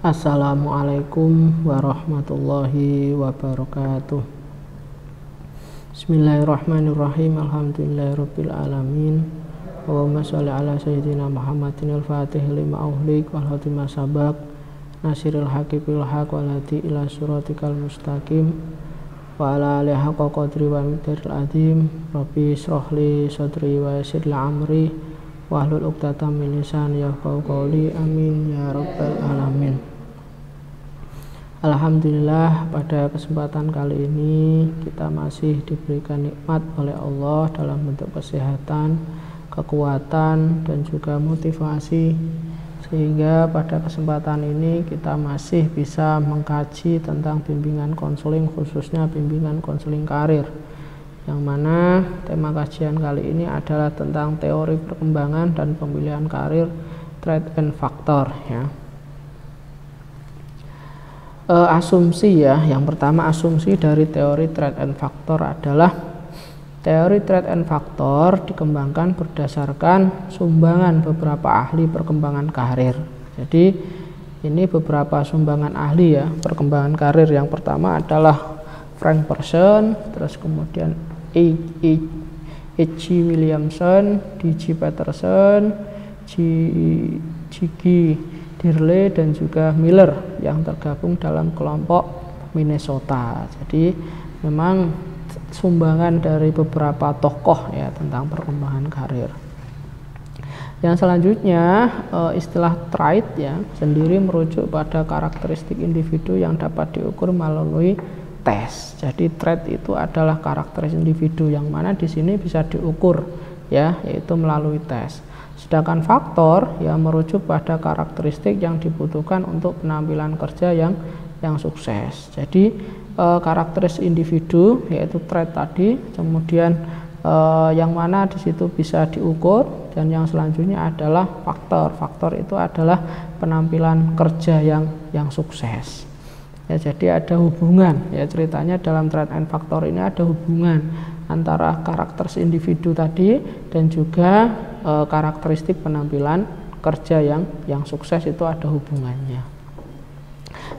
Assalamualaikum warahmatullahi wabarakatuh. Bismillahirrahmanirrahim. Alhamdulillahirabbil alamin. Allahumma sholli ala sayyidina Muhammadin al-fatih lima ughliq wal khatimah sabaq nasiril haqqi bil haqq wal hadi ila siratikal mustaqim wa ala alihi haqqa qadri wa miqdaril azim. Rabbi shrah li sadri wa yassir li amri wahlul 'uqdatam min lisani yafqahu qawli. Amin ya rabbal alamin. Alhamdulillah, pada kesempatan kali ini kita masih diberikan nikmat oleh Allah dalam bentuk kesehatan, kekuatan, dan juga motivasi, sehingga pada kesempatan ini kita masih bisa mengkaji tentang bimbingan konseling, khususnya bimbingan konseling karir, yang mana tema kajian kali ini adalah tentang teori perkembangan dan pemilihan karir, trade and factor ya. Asumsi ya, yang pertama asumsi dari teori trade and factor adalah teori trade and factor dikembangkan berdasarkan sumbangan beberapa ahli perkembangan karir. Jadi ini beberapa sumbangan ahli ya perkembangan karir. Yang pertama adalah Frank Person, terus kemudian H.G. Williamson, D.G. Peterson, G.G. Dirley, dan juga Miller yang tergabung dalam kelompok Minnesota. Jadi memang sumbangan dari beberapa tokoh ya tentang perkembangan karir. Yang selanjutnya istilah trait ya sendiri merujuk pada karakteristik individu yang dapat diukur melalui tes. Jadi trait itu adalah karakteristik individu yang mana di sini bisa diukur ya, yaitu melalui tes. Sedangkan faktor ya merujuk pada karakteristik yang dibutuhkan untuk penampilan kerja yang sukses. Jadi karakteristik individu yaitu trait tadi, kemudian yang mana di situ bisa diukur, dan yang selanjutnya adalah faktor. Faktor itu adalah penampilan kerja yang sukses. Ya, jadi ada hubungan ya, ceritanya dalam trade and factor ini ada hubungan antara karakteristik individu tadi dan juga karakteristik penampilan kerja yang sukses, itu ada hubungannya.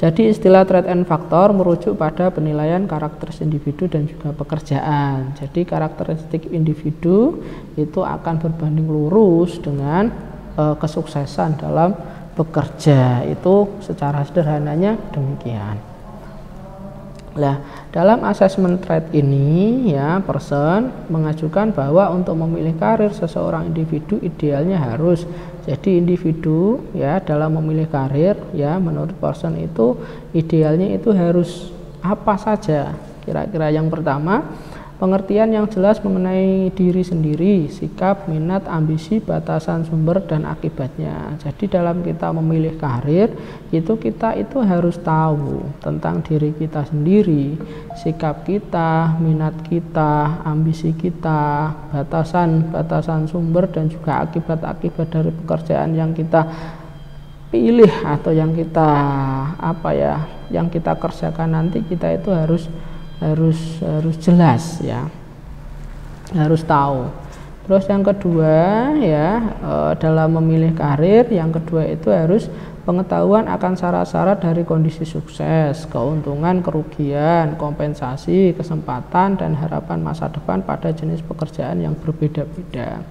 Jadi istilah trade and factor merujuk pada penilaian karakteristik individu dan juga pekerjaan. Jadi karakteristik individu itu akan berbanding lurus dengan kesuksesan dalam bekerja. Itu secara sederhananya demikian. Nah, dalam asesmen trait ini ya, Person mengajukan bahwa untuk memilih karir seseorang individu idealnya harus, jadi individu ya dalam memilih karir ya menurut Person itu idealnya itu harus apa saja. Kira-kira yang pertama, pengertian yang jelas mengenai diri sendiri, sikap, minat, ambisi, batasan sumber, dan akibatnya. Jadi dalam kita memilih karir kita itu harus tahu tentang diri kita sendiri, sikap kita, minat kita, ambisi kita, batasan sumber, dan juga akibat-akibat dari pekerjaan yang kita pilih atau yang kita yang kita kerjakan nanti. Kita itu harus jelas ya, harus tahu. Terus yang kedua ya, dalam memilih karir yang kedua itu harus pengetahuan akan syarat-syarat dari kondisi sukses, keuntungan, kerugian, kompensasi, kesempatan, dan harapan masa depan pada jenis pekerjaan yang berbeda-beda.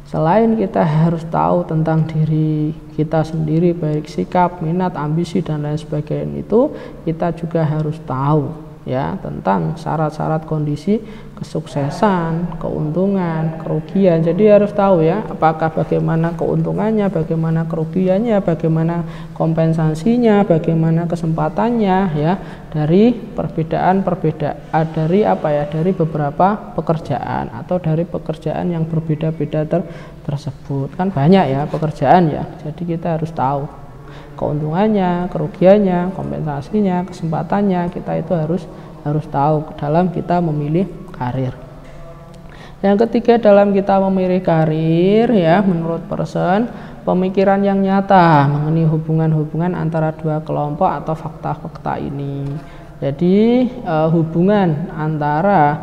Selain kita harus tahu tentang diri kita sendiri, baik sikap, minat, ambisi, dan lain sebagainya, itu kita juga harus tahu ya tentang syarat-syarat kondisi kesuksesan, keuntungan, kerugian. Jadi harus tahu ya apakah bagaimana keuntungannya, bagaimana kerugiannya, bagaimana kompensasinya, bagaimana kesempatannya ya dari perbedaan dari beberapa pekerjaan atau dari pekerjaan yang berbeda-beda tersebut. Kan banyak ya pekerjaan ya. Jadi kita harus tahu keuntungannya, kerugiannya, kompensasinya, kesempatannya. Kita itu harus tahu dalam kita memilih karir. Yang ketiga, dalam kita memilih karir ya menurut Person, pemikiran yang nyata mengenai hubungan-hubungan antara dua kelompok atau fakta-fakta ini. Jadi hubungan antara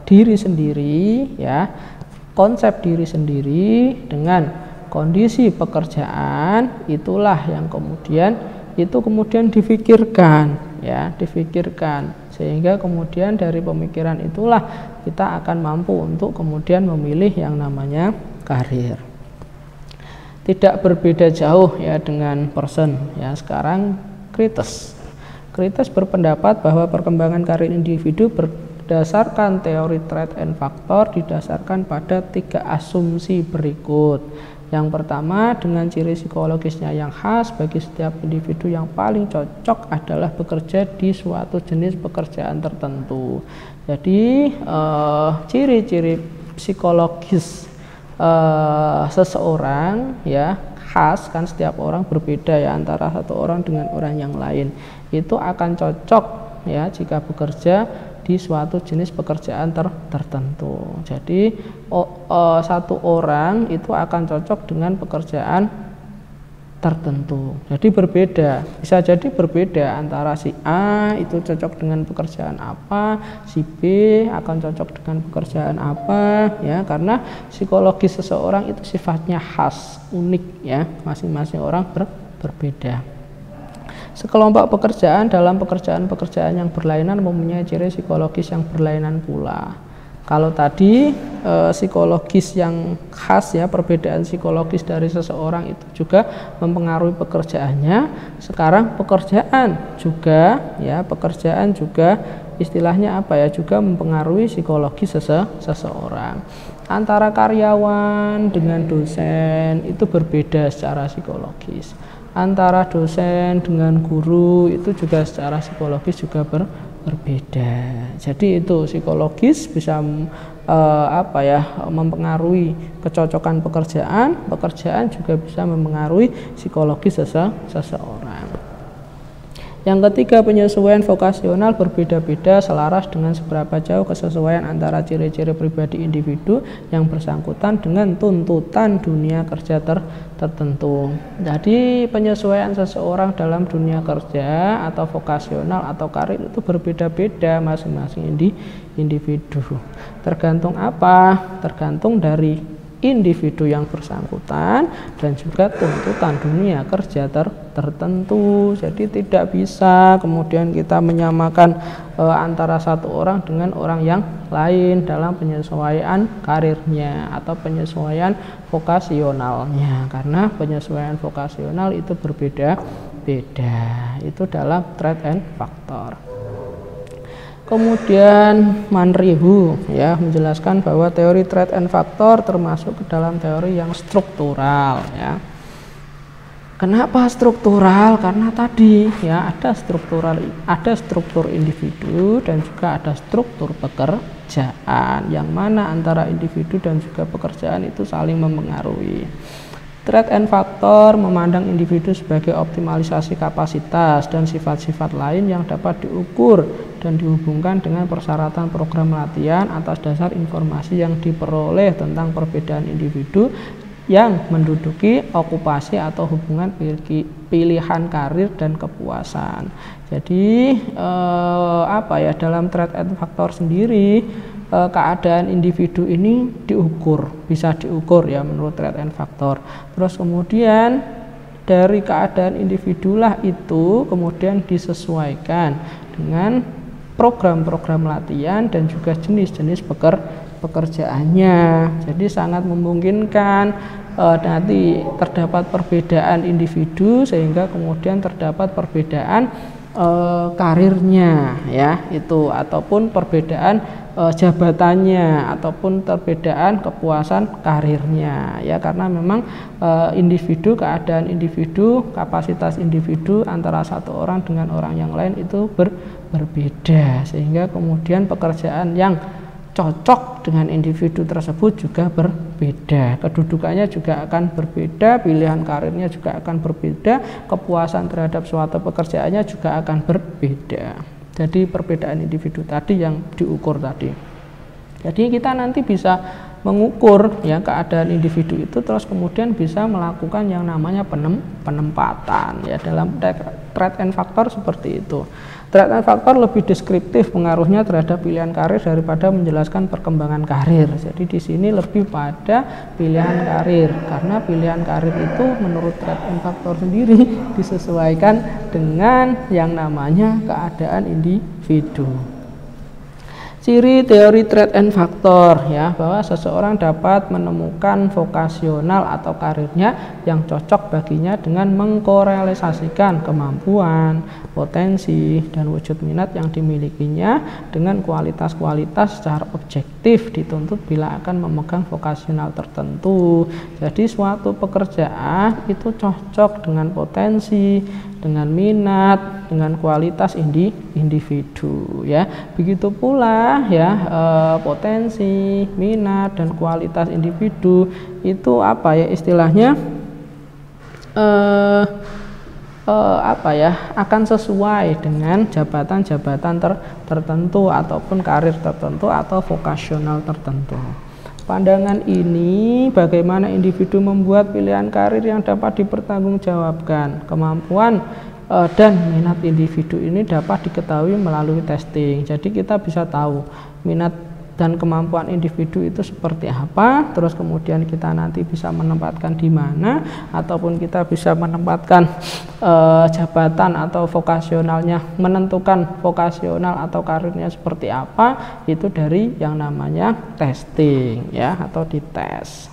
diri sendiri ya, konsep diri sendiri dengan kondisi pekerjaan itulah yang kemudian difikirkan, ya, difikirkan, sehingga kemudian dari pemikiran itulah kita akan mampu untuk kemudian memilih yang namanya karir. Tidak berbeda jauh ya dengan person, ya. Sekarang Krites berpendapat bahwa perkembangan karir individu berdasarkan teori trait and factor didasarkan pada 3 asumsi berikut. Yang pertama, dengan ciri psikologisnya yang khas bagi setiap individu yang paling cocok adalah bekerja di suatu jenis pekerjaan tertentu. Jadi ciri-ciri psikologis seseorang, ya, khas, kan setiap orang berbeda ya antara satu orang dengan orang yang lain. Itu akan cocok ya jika bekerja di suatu jenis pekerjaan tertentu. Jadi satu orang itu akan cocok dengan pekerjaan tertentu. Jadi berbeda, bisa jadi berbeda antara si A itu cocok dengan pekerjaan apa, si B akan cocok dengan pekerjaan apa, ya, karena psikologis seseorang itu sifatnya khas, unik, ya, masing-masing orang berbeda. Sekelompok pekerjaan dalam pekerjaan-pekerjaan yang berlainan mempunyai ciri psikologis yang berlainan pula. Kalau tadi psikologis yang khas, ya, perbedaan psikologis dari seseorang itu juga mempengaruhi pekerjaannya. Sekarang pekerjaan juga istilahnya apa ya, juga mempengaruhi psikologi seseorang. Antara karyawan dengan dosen itu berbeda secara psikologis. Antara dosen dengan guru itu juga secara psikologis juga berbeda. Jadi itu psikologis bisa mempengaruhi kecocokan pekerjaan juga bisa mempengaruhi psikologis seseorang. Yang ketiga, penyesuaian vokasional berbeda-beda selaras dengan seberapa jauh kesesuaian antara ciri-ciri pribadi individu yang bersangkutan dengan tuntutan dunia kerja tertentu. Jadi penyesuaian seseorang dalam dunia kerja atau vokasional atau karir itu berbeda-beda masing-masing individu. Tergantung apa? Tergantung dari individu yang bersangkutan dan juga tuntutan dunia kerja tertentu. Jadi tidak bisa kemudian kita menyamakan antara satu orang dengan orang yang lain dalam penyesuaian karirnya atau penyesuaian vokasionalnya, karena penyesuaian vokasional itu berbeda-beda. Itu dalam trait and factor. Kemudian Manrihu ya menjelaskan bahwa teori trait and factor termasuk ke dalam teori yang struktural, ya. Kenapa struktural? Karena tadi ya ada struktur individu dan juga ada struktur pekerjaan, yang mana antara individu dan juga pekerjaan itu saling mempengaruhi. Trait and factor memandang individu sebagai optimalisasi kapasitas dan sifat-sifat lain yang dapat diukur dan dihubungkan dengan persyaratan program latihan atas dasar informasi yang diperoleh tentang perbedaan individu yang menduduki okupasi atau hubungan pilihan karir dan kepuasan. Jadi dalam trait and factor sendiri keadaan individu ini bisa diukur ya menurut trait and factor. Terus kemudian dari keadaan individu lah itu kemudian disesuaikan dengan program-program latihan dan juga jenis-jenis pekerjaannya. Jadi sangat memungkinkan nanti terdapat perbedaan individu sehingga kemudian terdapat perbedaan karirnya ya itu, ataupun perbedaan jabatannya, ataupun perbedaan kepuasan karirnya ya, karena memang keadaan individu, kapasitas individu antara satu orang dengan orang yang lain itu berbeda, sehingga kemudian pekerjaan yang cocok dengan individu tersebut juga berbeda, kedudukannya juga akan berbeda, pilihan karirnya juga akan berbeda, kepuasan terhadap suatu pekerjaannya juga akan berbeda. Jadi perbedaan individu tadi yang diukur tadi. Jadi kita nanti bisa mengukur ya keadaan individu itu, terus kemudian bisa melakukan yang namanya penempatan ya dalam threat and factor seperti itu. Threat and factor lebih deskriptif pengaruhnya terhadap pilihan karir daripada menjelaskan perkembangan karir. Jadi di sini lebih pada pilihan karir, karena pilihan karir itu menurut threat and factor sendiri disesuaikan dengan yang namanya keadaan individu. Ciri teori threat and factor ya, bahwa seseorang dapat menemukan vokasional atau karirnya yang cocok baginya dengan mengkorelasikan kemampuan, potensi, dan wujud minat yang dimilikinya dengan kualitas-kualitas secara objektif dituntut bila akan memegang vokasional tertentu. Jadi suatu pekerjaan itu cocok dengan potensi, dengan minat, dengan kualitas individu ya. Begitu pula ya potensi, minat, dan kualitas individu itu apa ya istilahnya akan sesuai dengan jabatan-jabatan tertentu ataupun karir tertentu atau vokasional tertentu. Pandangan ini bagaimana individu membuat pilihan karir yang dapat dipertanggungjawabkan. Kemampuan dan minat individu ini dapat diketahui melalui testing. Jadi kita bisa tahu minat dan kemampuan individu itu seperti apa, terus kemudian kita nanti bisa menempatkan di mana, ataupun kita bisa menempatkan jabatan atau vokasionalnya, menentukan vokasional atau karirnya seperti apa, itu dari yang namanya testing ya, atau dites.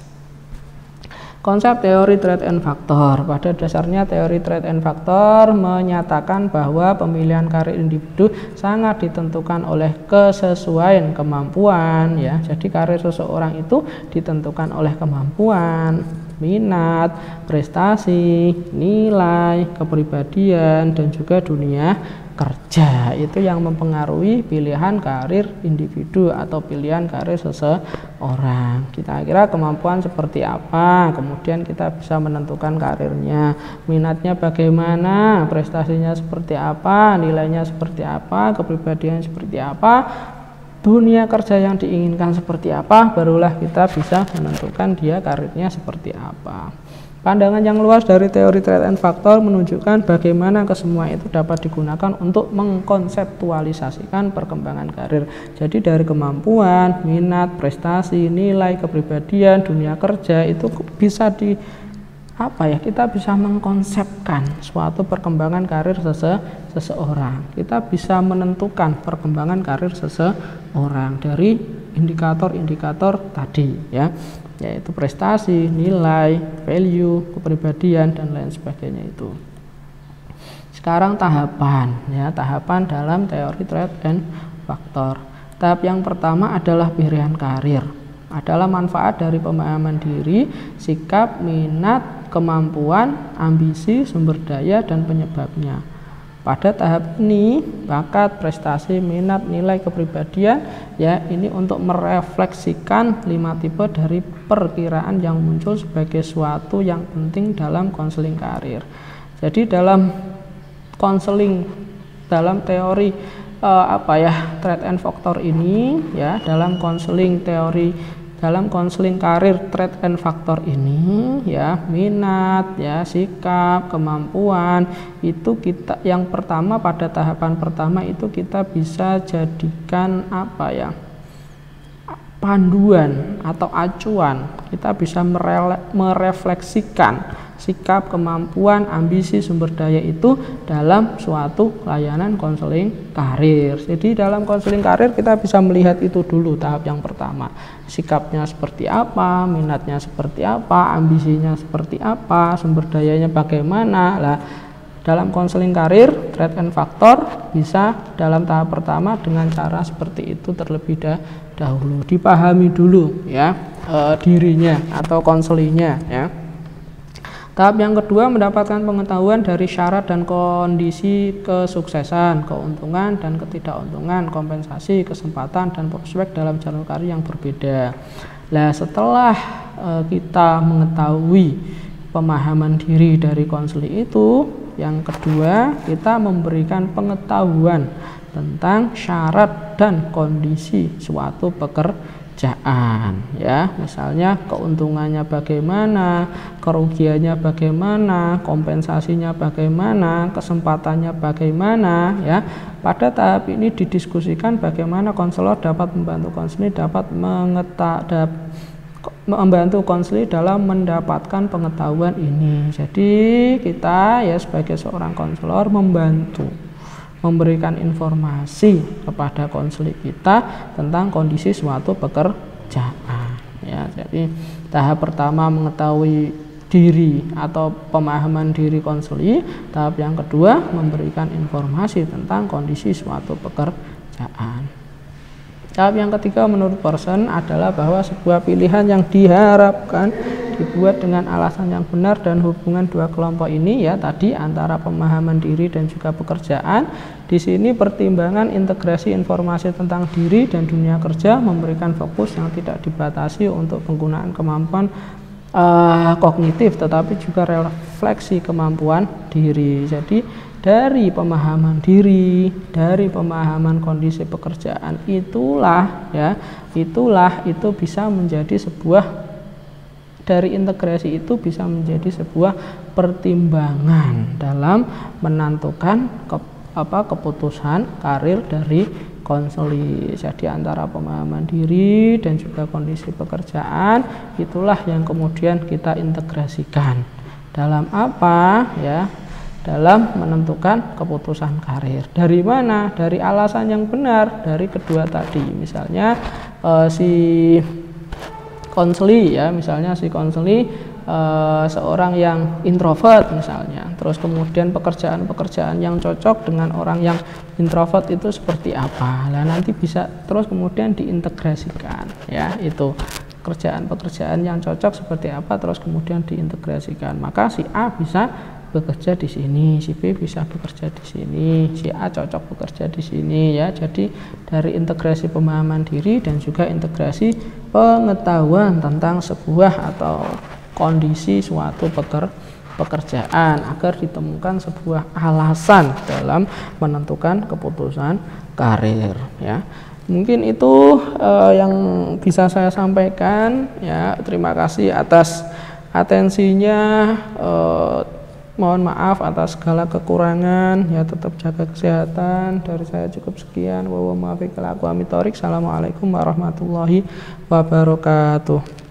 Konsep teori threat and factor. Pada dasarnya teori threat and factor menyatakan bahwa pemilihan karir individu sangat ditentukan oleh kesesuaian kemampuan ya. Jadi karir seseorang itu ditentukan oleh kemampuan, minat, prestasi, nilai, kepribadian, dan juga dunia kerja. Itu yang mempengaruhi pilihan karir individu atau pilihan karir seseorang. Kita kira kemampuan seperti apa, kemudian kita bisa menentukan karirnya. Minatnya bagaimana, prestasinya seperti apa, nilainya seperti apa, kepribadian seperti apa, dunia kerja yang diinginkan seperti apa, barulah kita bisa menentukan dia karirnya seperti apa. Pandangan yang luas dari teori threat and factor menunjukkan bagaimana kesemua itu dapat digunakan untuk mengkonseptualisasikan perkembangan karir. Jadi dari kemampuan, minat, prestasi, nilai, kepribadian, dunia kerja itu bisa kita bisa mengkonsepkan suatu perkembangan karir seseorang. Kita bisa menentukan perkembangan karir seseorang dari indikator-indikator tadi ya, yaitu prestasi, nilai, value, kepribadian, dan lain sebagainya itu. Sekarang tahapan dalam teori threat and factor. Tahap yang pertama adalah pilihan karir, adalah manfaat dari pemahaman diri, sikap, minat, kemampuan, ambisi, sumber daya, dan penyebabnya. Pada tahap ini, bakat, prestasi, minat, nilai, kepribadian ya, ini untuk merefleksikan 5 tipe dari perkiraan yang muncul sebagai suatu yang penting dalam konseling karir. Jadi dalam konseling, dalam teori threat and factor ini ya, dalam konseling karir threat and factor ini ya, minat ya, sikap, kemampuan itu kita yang pertama, pada tahapan pertama itu kita bisa jadikan panduan atau acuan. Kita bisa merefleksikan sikap, kemampuan, ambisi, sumber daya itu dalam suatu layanan konseling karir. Jadi dalam konseling karir kita bisa melihat itu dulu tahap yang pertama. Sikapnya seperti apa, minatnya seperti apa, ambisinya seperti apa, sumber dayanya bagaimana. Lah, dalam konseling karir, threat and factor bisa dalam tahap pertama dengan cara seperti itu terlebih dahulu. Dipahami dulu ya dirinya atau konselingnya ya. Tahap yang kedua, mendapatkan pengetahuan dari syarat dan kondisi kesuksesan, keuntungan dan ketidakuntungan, kompensasi, kesempatan, dan prospek dalam jalur karir yang berbeda. Nah, setelah kita mengetahui pemahaman diri dari konseling itu, yang kedua kita memberikan pengetahuan tentang syarat dan kondisi suatu pekerjaan. pekerjaan, ya. Misalnya keuntungannya bagaimana, kerugiannya bagaimana, kompensasinya bagaimana, kesempatannya bagaimana, ya. Pada tahap ini didiskusikan bagaimana konselor dapat membantu konseli membantu konseli dalam mendapatkan pengetahuan ini. Jadi kita ya sebagai seorang konselor membantu memberikan informasi kepada konseli kita tentang kondisi suatu pekerjaan, ya. Jadi tahap pertama mengetahui diri atau pemahaman diri konseli, tahap yang kedua memberikan informasi tentang kondisi suatu pekerjaan. Tahap yang ketiga menurut person adalah bahwa sebuah pilihan yang diharapkan dibuat dengan alasan yang benar dan hubungan dua kelompok ini, ya tadi antara pemahaman diri dan juga pekerjaan. Di sini pertimbangan integrasi informasi tentang diri dan dunia kerja memberikan fokus yang tidak dibatasi untuk penggunaan kemampuan kognitif, tetapi juga refleksi kemampuan diri. Jadi dari pemahaman diri, dari pemahaman kondisi pekerjaan itulah itu bisa menjadi sebuah, dari integrasi itu bisa menjadi sebuah pertimbangan dalam menentukan keputusan karir dari konseli. Jadi antara pemahaman diri dan juga kondisi pekerjaan itulah yang kemudian kita integrasikan dalam apa, ya, dalam menentukan keputusan karir. Dari mana? Dari alasan yang benar dari kedua tadi. Misalnya si konseli, ya, misalnya si konseli seorang yang introvert misalnya, terus kemudian pekerjaan yang cocok dengan orang yang introvert itu seperti apa. Nah, nanti bisa terus kemudian diintegrasikan, ya, itu pekerjaan yang cocok seperti apa terus kemudian diintegrasikan. Maka si A bisa bekerja di sini, si B bisa bekerja di sini, si A cocok bekerja di sini, ya. Jadi dari integrasi pemahaman diri dan juga integrasi pengetahuan tentang sebuah atau kondisi suatu pekerjaan agar ditemukan sebuah alasan dalam menentukan keputusan karir, ya. Mungkin itu yang bisa saya sampaikan, ya. Terima kasih atas atensinya. Mohon maaf atas segala kekurangan, ya, tetap jaga kesehatan. Dari saya cukup sekian. Assalamualaikum warahmatullahi wabarakatuh.